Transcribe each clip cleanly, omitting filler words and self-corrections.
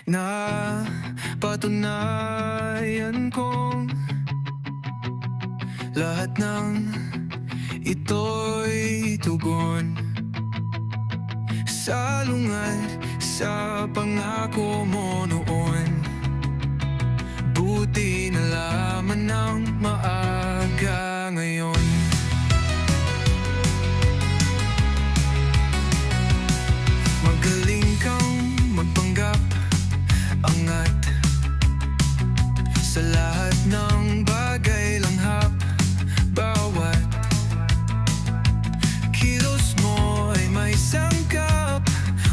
na patunayan kong lahat ng ito'y tugon. Salungat sa pangako mo noon, buti nalaman ng maaga ngayon. Magaling kang magpanggap, angat sa lahat ng bagay langhap. Bawat kilos mo ay may sangkap,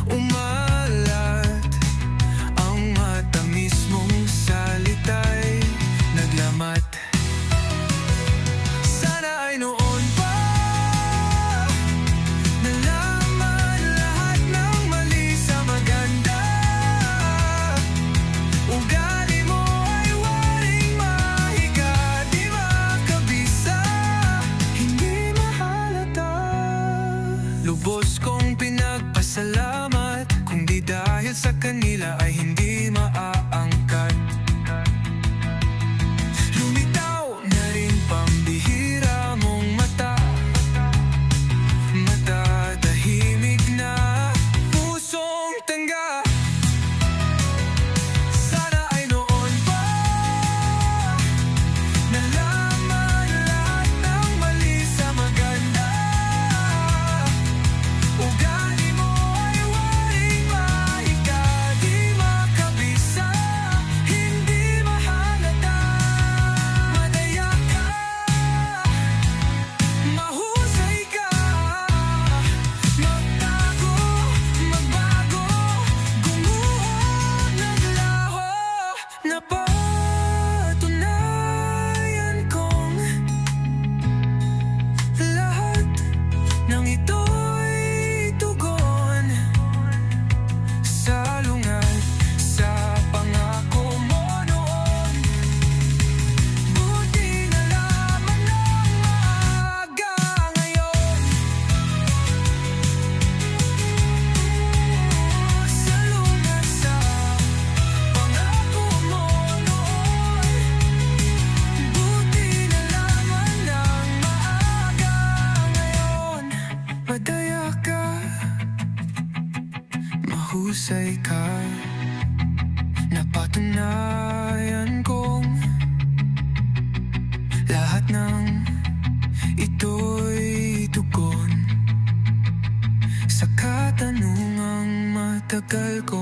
umalat ang matamis mong salita'y naglamat. Sana ay noon pa nalaman lahat ng mali sa maganda. Ugali mo ay waring mahiga, di makabisa, hindi mahalata. Lubos kong pinagpasalamat, kung di dahil sa kanila ay hindi maaangkat. Lumitaw na rin pambihira mong mata, matatahimik na pusong tangga. Sana ay noon pa nalaman lahat ng mali sa maganda. Ugali mo ay waring mahiga, di makabisa, hindi mahalata. Madaya ka, mahusay ka, magtago, magbago, gumuho, naglaho. Napatunayan kong lahat ng ito'y tugon. Salungat sa pangako mo noon, buti nalaman ng maaga ngayon. Salungat sa pangako mo noon, buti nalaman ng maaga ngayon. Madaya ka, mahusay ka, napatunayan kong lahat ng ito'y tugon sa katanungang matagal ko